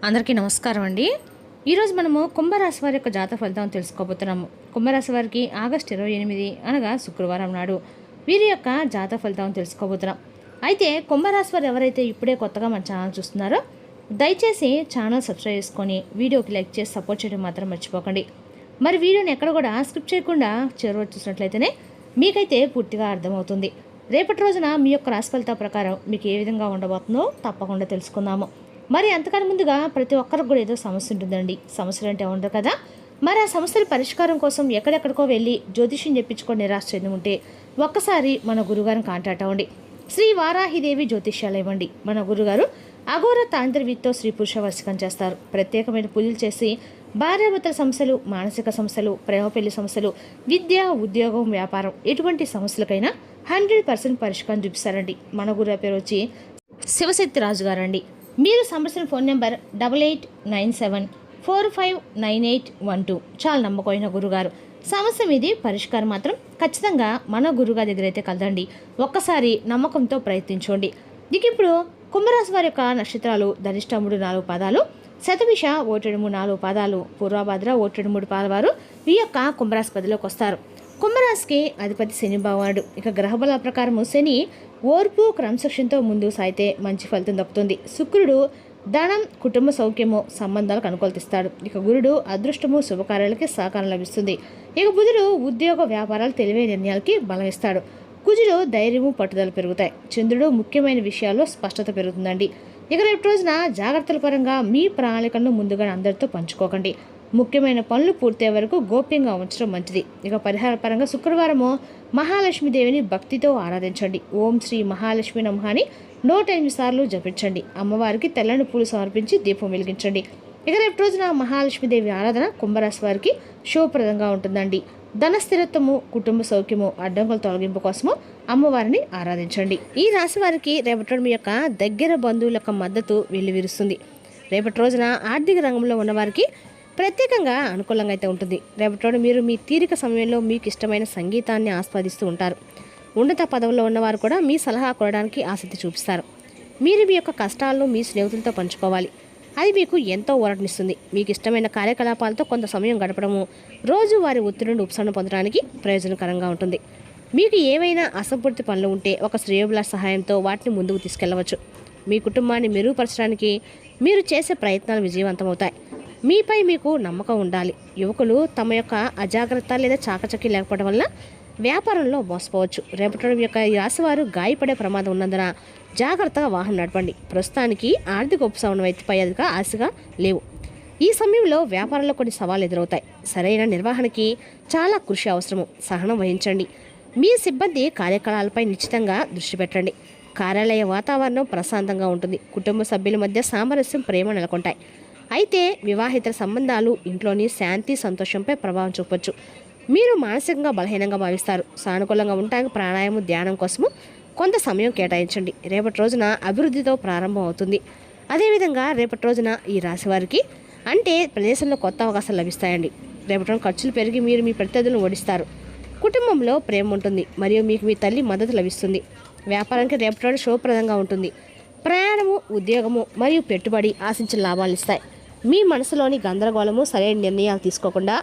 అందరికీ నమస్కారం అండి. ఈరోజు మనము కుంభరాశి వారి యొక్క జాతక ఫలితం తెలుసుకోబోతున్నాము. కుంభరాశి వారికి ఆగస్టు 28 అనగా శుక్రవారం నాడు వీరి యొక్క జాతక ఫలితం తెలుసుకోబోతున్నాం. అయితే కుంభరాశి వారు ఎవరైతే ఇప్పుడే కొత్తగా మన ఛానల్ చూస్తున్నారో దయచేసి ఛానల్ సబ్స్క్రైబ్ చేసుకొని వీడియోకి లైక్ చేసి సపోర్ట్ చేయడం మాత్రం మర్చిపోకండి. మరి వీడియోని ఎక్కడ కూడా స్కిప్ చేయకుండా చివరి చూసినట్లయితేనే మీకైతే పూర్తిగా అర్థమవుతుంది. రేపటి రోజున మీ యొక్క రాశి ఫలితాల ప్రకారం మీకు ఏ విధంగా ఉండబోతుందో తప్పకుండా తెలుసుకుందాము. మరి అంతకన్నా ముందుగా ప్రతి ఒక్కరికి కూడా ఏదో సమస్య ఉంటుందండి. సమస్యలు అంటే ఉండదు కదా. మరి ఆ సమస్యల పరిష్కారం కోసం ఎక్కడెక్కడికో వెళ్ళి జ్యోతిష్యం చెప్పించుకొని నిరాశ చెంది ఉంటే ఒక్కసారి మన గురుగారిని కాంటాక్ట్ అవ్వండి. శ్రీ వారాహిదేవి జ్యోతిష్యాలయం అండి. మన గురుగారు అఘోర తాంత్రికతో స్త్రీ పురుష వర్షకం చేస్తారు. ప్రత్యేకమైన పూజలు చేసి భార్యాభర్తల సమస్యలు, మానసిక సమస్యలు, ప్రేమ పెళ్లి సమస్యలు, విద్య, ఉద్యోగం, వ్యాపారం ఎటువంటి సమస్యలకైనా 100% పరిష్కారం చూపిస్తారండి. మన గురువు పేరు వచ్చి శివశక్తి రాజు గారండి. మీరు సంప్రదించిన ఫోన్ నెంబర్ 8897459812. చాలా నమ్మకమైన గురుగారు. సమస్య మీది పరిష్కారం మాత్రం ఖచ్చితంగా మన గురుగారి దగ్గర అయితే కలదండి. ఒక్కసారి నమ్మకంతో ప్రయత్నించండి. ఇక ఇప్పుడు కుంభరాశి వారి యొక్క నక్షత్రాలు ధనిష్ట 3-4 పాదాలు, శతభిష 1-4 పాదాలు, పూర్వభద్ర 1-3 పాదాల వారు ఈ యొక్క కుంభరాశి పదిలోకి వస్తారు. కుంభరాశికి అధిపతి శని భగవానుడు. ఇక గ్రహబల ప్రకారము శని ఓర్పు క్రమశిక్షణతో ముందుకు సాగితే మంచి ఫలితం దక్కుతుంది. శుక్రుడు ధనం, కుటుంబ సౌఖ్యము, సంబంధాలకు అనుకూలతిస్తాడు. ఇక గురుడు అదృష్టము, శుభకార్యాలకి సహకారం లభిస్తుంది. ఇక బుధుడు ఉద్యోగ వ్యాపారాలు, తెలివైన నిర్ణయాలకి బలం ఇస్తాడు. కుజుడు ధైర్యము, పట్టుదల పెరుగుతాయి. చంద్రుడు ముఖ్యమైన విషయాల్లో స్పష్టత పెరుగుతుందండి. ఇక రేపు రోజున జాగ్రత్తల పరంగా మీ ప్రణాళికలను ముందుగా అందరితో పంచుకోకండి. ముఖ్యమైన పనులు పూర్తయ్యే వరకు గోప్యంగా ఉంచడం మంచిది. ఇక పరిహార పరంగా శుక్రవారము మహాలక్ష్మీదేవిని భక్తితో ఆరాధించండి. ఓం శ్రీ మహాలక్ష్మి నమః అని 108 సార్లు జపించండి. అమ్మవారికి తెల్లని పూలు సమర్పించి దీపం వెలిగించండి. ఇక రేపు రోజున మహాలక్ష్మీదేవి ఆరాధన కుంభరాశి వారికి శుభప్రదంగా ఉంటుందండి. ధన స్థిరత్వము, కుటుంబ సౌఖ్యము, అడ్డంకుల తొలగింపు కోసము అమ్మవారిని ఆరాధించండి. ఈ రాశి వారికి రేపటి మీ యొక్క దగ్గర బంధువుల యొక్క మద్దతు వెల్లివిరుస్తుంది. రేపటి రోజున ఆర్థిక రంగంలో ఉన్నవారికి ప్రత్యేకంగా అనుకూలంగా అయితే ఉంటుంది. రేపటి మీరు మీ తీరిక సమయంలో మీకు ఇష్టమైన సంగీతాన్ని ఆస్వాదిస్తూ ఉంటారు. ఉన్నత పదవుల్లో ఉన్నవారు కూడా మీ సలహా కోరడానికి ఆసక్తి చూపిస్తారు. మీరు మీ యొక్క కష్టాలను మీ స్నేహితులతో పంచుకోవాలి. అది మీకు ఎంతో ఊరటనిస్తుంది. మీకు ఇష్టమైన కార్యకలాపాలతో కొంత సమయం గడపడము రోజు వారి ఒత్తిడి నుండి ఉపశమనం పొందడానికి ప్రయోజనకరంగా ఉంటుంది. మీకు ఏవైనా అసంపూర్తి పనులు ఉంటే ఒక శ్రేయోభిలాష సహాయంతో వాటిని ముందుకు తీసుకెళ్లవచ్చు. మీ కుటుంబాన్ని మెరుగుపరచడానికి మీరు చేసే ప్రయత్నాలు విజయవంతమవుతాయి. మీపై మీకు నమ్మకం ఉండాలి. యువకులు తమ యొక్క అజాగ్రత్త లేదా చాకచక్యం లేకపోవడం వల్ల వ్యాపారంలో మోసపోవచ్చు. రేపటి యొక్క ఈ రాశివారు గాయపడే ప్రమాదం ఉన్నందున జాగ్రత్తగా వాహనం నడపండి. ప్రస్తుతానికి ఆర్థిక ఉపశమనం పై అదిగా ఆశగా లేవు. ఈ సమయంలో వ్యాపారంలో కొన్ని సవాళ్లు ఎదురవుతాయి. సరైన నిర్వహణకి చాలా కృషి అవసరము. సహనం వహించండి. మీ సిబ్బంది కార్యకలాపాలపై నిశ్చితంగా దృష్టి పెట్టండి. కార్యాలయ వాతావరణం ప్రశాంతంగా ఉంటుంది. కుటుంబ సభ్యుల మధ్య సామరస్యం, ప్రేమ నెలకొంటాయి. అయితే వివాహిత సంబంధాలు ఇంట్లోని శాంతి, సంతోషంపై ప్రభావం చూపొచ్చు. మీరు మానసికంగా బలహీనంగా భావిస్తారు. సానుకూలంగా ఉండడానికి ప్రాణాయామం, ధ్యానం కోసము కొంత సమయం కేటాయించండి. రేపటి రోజున అభివృద్ధితో ప్రారంభం అవుతుంది. అదేవిధంగా రేపటి రోజున ఈ రాశి వారికి అంటే ప్రదేశంలో కొత్త అవకాశాలు లభిస్తాయండి. రేపటి రోజున ఖర్చులు పెరిగి మీరు మీ ప్రత్యర్థులను ఓడిస్తారు. కుటుంబంలో ప్రేమ ఉంటుంది మరియు మీకు మీ తల్లి మద్దతు లభిస్తుంది. వ్యాపారానికి రేపటి రోజు శుభప్రదంగా ఉంటుంది. ప్రయాణము, ఉద్యోగము మరియు పెట్టుబడి ఆశించిన లాభాలు ఇస్తాయి. మీ మనసులోని గందరగోళము సరైన నిర్ణయాలు తీసుకోకుండా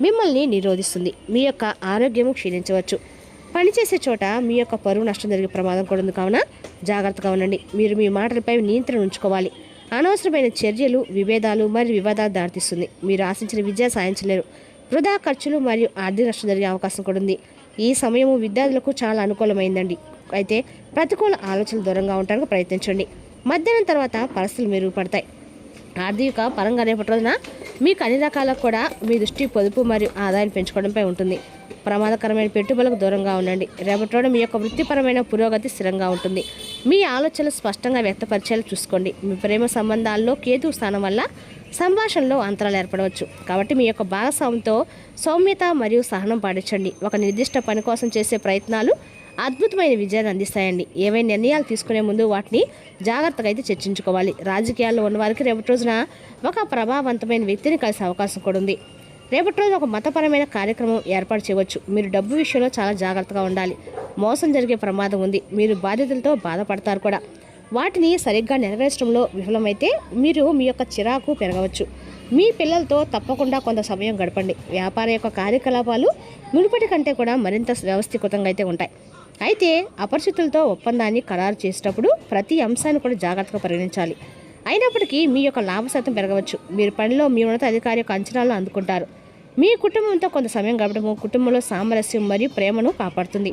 మిమ్మల్ని నిరోధిస్తుంది. మీ యొక్క ఆరోగ్యము క్షీణించవచ్చు. పనిచేసే చోట మీ యొక్క పరువు నష్టం జరిగే ప్రమాదం కూడా ఉంది. కావున జాగ్రత్తగా ఉండండి. మీరు మీ మాటలపై నియంత్రణ ఉంచుకోవాలి. అనవసరమైన చర్యలు, విభేదాలు మరియు వివాదాలు దారితీస్తుంది. మీరు ఆశించిన విద్య సాధించలేరు. వృధా ఖర్చులు మరియు ఆర్థిక నష్టం జరిగే అవకాశం కూడా ఉంది. ఈ సమయము విద్యార్థులకు చాలా అనుకూలమైందండి. అయితే ప్రతికూల ఆలోచనలు దూరంగా ఉండడానికి ప్రయత్నించండి. మధ్యాహ్నం తర్వాత పరిస్థితులు మెరుగుపడతాయి. ఆర్థిక పరంగా రేపటి రోజున మీకు అన్ని రకాలకు కూడా మీ దృష్టి పొదుపు మరియు ఆదాయాన్ని పెంచుకోవడంపై ఉంటుంది. ప్రమాదకరమైన పెట్టుబడులకు దూరంగా ఉండండి. రేపటి రోజున మీ యొక్క వృత్తిపరమైన పురోగతి స్థిరంగా ఉంటుంది. మీ ఆలోచనలు స్పష్టంగా వ్యక్తపరిచేలా చూసుకోండి. మీ ప్రేమ సంబంధాల్లో కేతు స్థానం వల్ల సంభాషణలో అంతరాలు ఏర్పడవచ్చు. కాబట్టి మీ యొక్క భాగస్వామ్యంతో సౌమ్యత మరియు సహనం పాటించండి. ఒక నిర్దిష్ట పని కోసం చేసే ప్రయత్నాలు అద్భుతమైన విజయాన్ని అందిస్తాయండి. ఏవైనా నిర్ణయాలు తీసుకునే ముందు వాటిని జాగ్రత్తగా అయితే చర్చించుకోవాలి. రాజకీయాల్లో ఉన్నవారికి రేపటి రోజున ఒక ప్రభావవంతమైన వ్యక్తిని కలిసే అవకాశం కూడా ఉంది. రేపటి రోజున ఒక మతపరమైన కార్యక్రమం ఏర్పాటు చేయవచ్చు. మీరు డబ్బు విషయంలో చాలా జాగ్రత్తగా ఉండాలి. మోసం జరిగే ప్రమాదం ఉంది. మీరు బాధ్యతలతో బాధపడతారు కూడా. వాటిని సరిగ్గా నెరవేర్చడంలో విఫలమైతే మీరు మీ యొక్క చిరాకు పెరగవచ్చు. మీ పిల్లలతో తప్పకుండా కొంత సమయం గడపండి. వ్యాపార యొక్క కార్యకలాపాలు మునుపటి కంటే కూడా మరింత వ్యవస్థీకృతంగా అయితే ఉంటాయి. అయితే అపరిచితులతో ఒప్పందాన్ని ఖరారు చేసేటప్పుడు ప్రతి అంశాన్ని కూడా జాగ్రత్తగా పరిగణించాలి. అయినప్పటికీ మీ యొక్క లాభ శాతం పెరగవచ్చు. మీరు పనిలో మీ ఉన్నత అధికారి యొక్క అంచనాలను అందుకుంటారు. మీ కుటుంబంతో కొంత సమయం గడపడము కుటుంబంలో సామరస్యం మరియు ప్రేమను కాపాడుతుంది.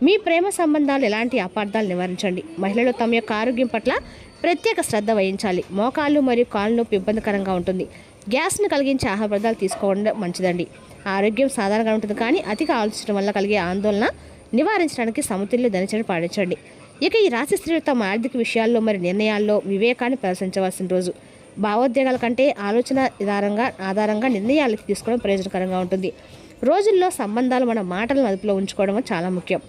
మీ ప్రేమ సంబంధాలు ఎలాంటి అపార్థాలు నివారించండి. మహిళలు తమ యొక్క ఆరోగ్యం పట్ల ప్రత్యేక శ్రద్ధ వహించాలి. మోకాళ్ళు మరియు కాళ్ళు నొప్పి ఇబ్బందికరంగా ఉంటుంది. గ్యాస్ను కలిగించే ఆహార పదార్థాలు తీసుకోవడం మంచిదండి. ఆరోగ్యం సాధారణంగా ఉంటుంది, కానీ అతిగా ఆలోచించడం వల్ల కలిగే ఆందోళన నివారించడానికి సమతుల్య దినచర్యను పాటించండి. ఇక ఈ రాశి స్త్రీలు తమ ఆర్థిక విషయాల్లో మరి నిర్ణయాల్లో వివేకాన్ని ప్రదర్శించవలసిన రోజు. భావోద్వేగాల కంటే ఆలోచన ఆధారంగా నిర్ణయాలు తీసుకోవడం ప్రయోజనకరంగా ఉంటుంది. రోజుల్లో సంబంధాలు మన మాటలను అదుపులో ఉంచుకోవడం చాలా ముఖ్యం.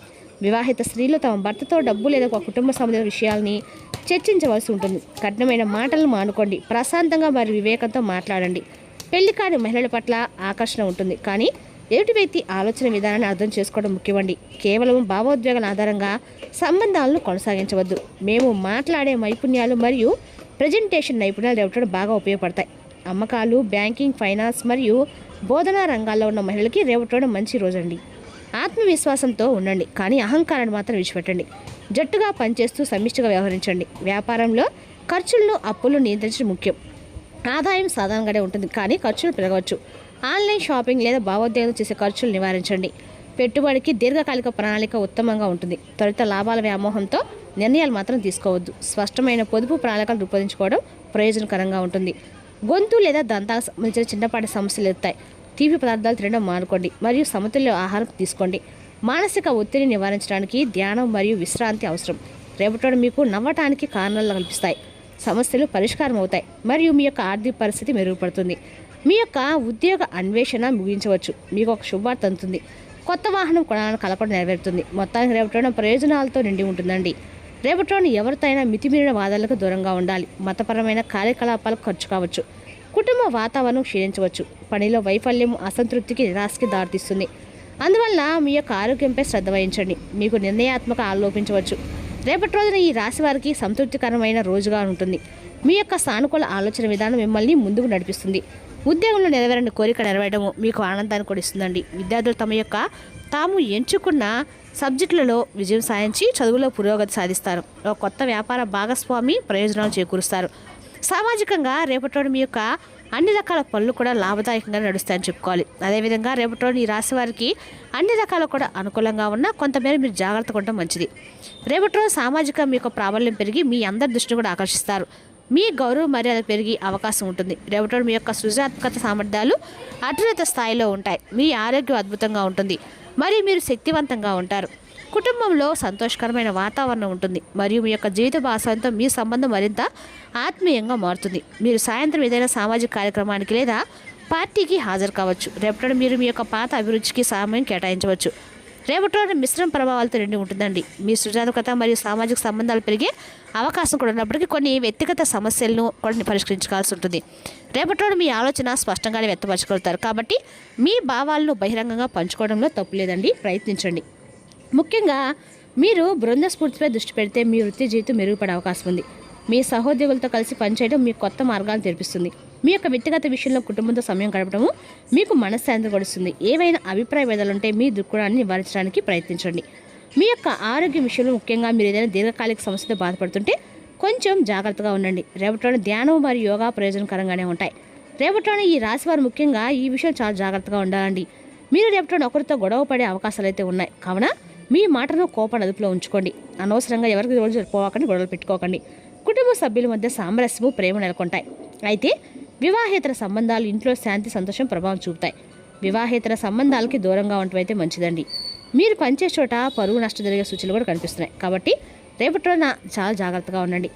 వివాహిత స్త్రీలు తమ భర్తతో డబ్బు లేదా ఒక కుటుంబ సంబంధిత విషయాల్ని చర్చించవలసి ఉంటుంది. కఠినమైన మాటలను మానుకోండి. ప్రశాంతంగా మరియు వివేకంతో మాట్లాడండి. పెళ్లి కాని మహిళల పట్ల ఆకర్షణ ఉంటుంది, కానీ ఎదుటి వ్యక్తి ఆలోచన విధానాన్ని అర్థం చేసుకోవడం ముఖ్యమండి. కేవలం భావోద్వేగాల ఆధారంగా సంబంధాలను కొనసాగించవద్దు. మేము మాట్లాడే నైపుణ్యాలు మరియు ప్రజెంటేషన్ నైపుణ్యాలు రేపటం బాగా ఉపయోగపడతాయి. అమ్మకాలు, బ్యాంకింగ్, ఫైనాన్స్ మరియు బోధనా రంగాల్లో ఉన్న మహిళలకి రేపటం మంచి రోజండి. ఆత్మవిశ్వాసంతో ఉండండి, కానీ అహంకారాన్ని మాత్రం విడిచిపెట్టండి. జట్టుగా పనిచేస్తూ సమిష్టిగా వ్యవహరించండి. వ్యాపారంలో ఖర్చులను, అప్పులను నియంత్రించడం ముఖ్యం. ఆదాయం సాధారణంగానే ఉంటుంది, కానీ ఖర్చులు పెరగవచ్చు. ఆన్లైన్ షాపింగ్ లేదా భావోద్వేగం చేసే ఖర్చులు నివారించండి. పెట్టుబడికి దీర్ఘకాలిక ప్రణాళిక ఉత్తమంగా ఉంటుంది. త్వరిత లాభాల వ్యామోహంతో నిర్ణయాలు మాత్రం తీసుకోవద్దు. స్పష్టమైన పొదుపు ప్రణాళికలు రూపొందించుకోవడం ప్రయోజనకరంగా ఉంటుంది. గొంతు లేదా దంతాలకు సంబంధించిన చిన్నపాటి సమస్యలు ఎత్తాయి. తీపి పదార్థాలు తినడం మానుకోండి మరియు సమతుల్య ఆహారం తీసుకోండి. మానసిక ఒత్తిడిని నివారించడానికి ధ్యానం మరియు విశ్రాంతి అవసరం. రేపటి మీకు నవ్వటానికి కారణాలు కల్పిస్తాయి. సమస్యలు పరిష్కారం అవుతాయి మరియు మీ యొక్క ఆర్థిక పరిస్థితి మెరుగుపడుతుంది. మీ యొక్క ఉద్యోగ అన్వేషణ ముగించవచ్చు. మీకు ఒక శుభవార్త అందుతుంది. కొత్త వాహనం కొనాలని కలపడం నెరవేరుతుంది. మొత్తానికి రేపటి ప్రయోజనాలతో నిండి ఉంటుందండి. రేపటి ఎవరితోనైనా మితిమీరిన వాదనలకు దూరంగా ఉండాలి. మతపరమైన కార్యకలాపాలకు ఖర్చు కావచ్చు. కుటుంబ వాతావరణం క్షీణించవచ్చు. పనిలో వైఫల్యం అసంతృప్తికి, నిరాశకి దారితీస్తుంది. అందువల్ల మీ యొక్క ఆరోగ్యంపై శ్రద్ధ వహించండి. మీకు నిర్ణయాత్మక ఆలోపించవచ్చు. రేపటి రోజున ఈ రాశి వారికి సంతృప్తికరమైన రోజుగా ఉంటుంది. మీ యొక్క సానుకూల ఆలోచన విధానం మిమ్మల్ని ముందుకు నడిపిస్తుంది. ఉద్యోగంలో నెరవేరని కోరిక నెరవేరడము మీకు ఆనందాన్ని కూడా ఇస్తుందండి. విద్యార్థులు తమ యొక్క తాము ఎంచుకున్న సబ్జెక్టులలో విజయం సాధించి చదువులో పురోగతి సాధిస్తారు. ఒక కొత్త వ్యాపార భాగస్వామి ప్రయోజనాలు చేకూరుస్తారు. సామాజికంగా రేపటి మీ యొక్క అన్ని రకాల పనులు కూడా లాభదాయకంగా నడుస్తాయని చెప్పుకోవాలి. అదేవిధంగా రేపటి ఈ రాశి వారికి అన్ని రకాలు కూడా అనుకూలంగా ఉన్న కొంతమేర మీరు జాగ్రత్తగా ఉండటం మంచిది. రేపటి రోజు సామాజిక మీ యొక్క ప్రాబల్యం పెరిగి మీ అందరి దృష్టిని కూడా ఆకర్షిస్తారు. మీ గౌరవ మర్యాద పెరిగి అవకాశం ఉంటుంది. రేపటి మీ యొక్క సృజనాత్మక సామర్థ్యాలు అత్యున్నత స్థాయిలో ఉంటాయి. మీ ఆరోగ్యం అద్భుతంగా ఉంటుంది మరియు మీరు శక్తివంతంగా ఉంటారు. కుటుంబంలో సంతోషకరమైన వాతావరణం ఉంటుంది మరియు మీ యొక్క జీవిత భాగస్వామితో మీ సంబంధం మరింత ఆత్మీయంగా మారుతుంది. మీరు సాయంత్రం ఏదైనా సామాజిక కార్యక్రమానికి లేదా పార్టీకి హాజరు కావచ్చు. రేపటి మీరు మీ యొక్క పాత అభిరుచికి సమయం కేటాయించవచ్చు. రేపటి మిశ్రమ ప్రభావాలతో నిండి ఉంటుందండి. మీ సృజనాత్మకత మరియు సామాజిక సంబంధాలు పెరిగే అవకాశం కూడా ఉన్నప్పటికీ కొన్ని వ్యక్తిగత సమస్యలను కూడా పరిష్కరించుకోవాల్సి ఉంటుంది. రేపటి మీ ఆలోచన స్పష్టంగానే వ్యక్తపరచగలుగుతారు, కాబట్టి మీ భావాలను బహిరంగంగా పంచుకోవడంలో తప్పు లేదండి. ప్రయత్నించండి. ముఖ్యంగా మీరు బృంద స్ఫూర్తిపై దృష్టి పెడితే మీ వృత్తి జీవితం మెరుగుపడే అవకాశం ఉంది. మీ సహోద్యోగులతో కలిసి పనిచేయడం మీకు కొత్త మార్గాలను తెరిపిస్తుంది. మీ యొక్క వ్యక్తిగత విషయంలో కుటుంబంతో సమయం గడపడము మీకు మనశ్శాంతి గడుస్తుంది. ఏవైనా అభిప్రాయ భేదాలుంటే మీ దృక్కోణాన్ని నివారించడానికి ప్రయత్నించండి. మీ యొక్క ఆరోగ్య విషయంలో ముఖ్యంగా మీరు ఏదైనా దీర్ఘకాలిక సమస్యతో బాధపడుతుంటే కొంచెం జాగ్రత్తగా ఉండండి. రేపటి ధ్యానం మరియు యోగా ప్రయోజనకరంగానే ఉంటాయి. రేపటి ఈ రాశివారు ముఖ్యంగా ఈ విషయం చాలా జాగ్రత్తగా ఉండాలండి. మీరు రేపటి ఒకరితో గొడవ పడే అవకాశాలు అయితే ఉన్నాయి, కావున మీ మాటను కోపాన్ని అదుపులో ఉంచుకోండి. అనవసరంగా ఎవరికి రోజు పోవాకండి, గొడవలు పెట్టుకోకండి. కుటుంబ సభ్యుల మధ్య సామరస్యము, ప్రేమ నెలకొంటాయి. అయితే వివాహేతర సంబంధాలు ఇంట్లో శాంతి, సంతోషం ప్రభావం చూపుతాయి. వివాహేతర సంబంధాలకి దూరంగా ఉండటం అయితే మంచిదండి. మీరు పనిచేసే చోట పరువు నష్టం జరిగే సూచనలు కూడా కనిపిస్తున్నాయి, కాబట్టి రేపటి రోజున చాలా జాగ్రత్తగా ఉండండి.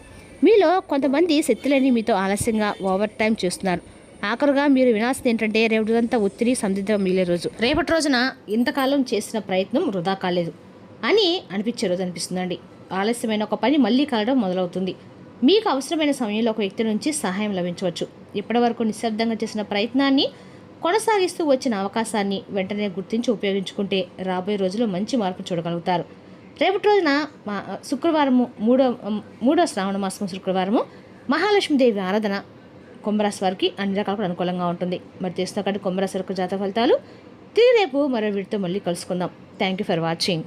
మీలో కొంతమంది శక్తులని మీతో ఆలస్యంగా ఓవర్ టైం చేస్తున్నారు. ఆఖరుగా మీరు వినాల్సింది ఏంటంటే రేపటిదంతా ఒత్తిడి సందిగ్ధం మిగిలే రోజు. రేపటి రోజున ఇంతకాలం చేసిన ప్రయత్నం వృధా కాలేదు అని అనిపించే రోజు అనిపిస్తుందండి. ఆలస్యమైన ఒక పని మళ్ళీ కలడం మొదలవుతుంది. మీకు అవసరమైన సమయంలో ఒక వ్యక్తి నుంచి సహాయం లభించవచ్చు. ఇప్పటి వరకు నిశ్శబ్దంగా చేసిన ప్రయత్నాన్ని కొనసాగిస్తూ వచ్చిన అవకాశాన్ని వెంటనే గుర్తించి ఉపయోగించుకుంటే రాబోయే రోజుల్లో మంచి మార్పు చూడగలుగుతారు. రేపటి రోజున శుక్రవారము మూడో శ్రావణ మాసం శుక్రవారము మహాలక్ష్మీదేవి ఆరాధన కుంభరాశి వారికి అన్ని రకాలకు అనుకూలంగా ఉంటుంది. మరి తెలుసుకున్నటువంటి కుంభరాశి వారికి జాతక ఫలితాలు తిరిగి రేపు మరో వీడితో మళ్ళీ కలుసుకుందాం. Thank you for watching.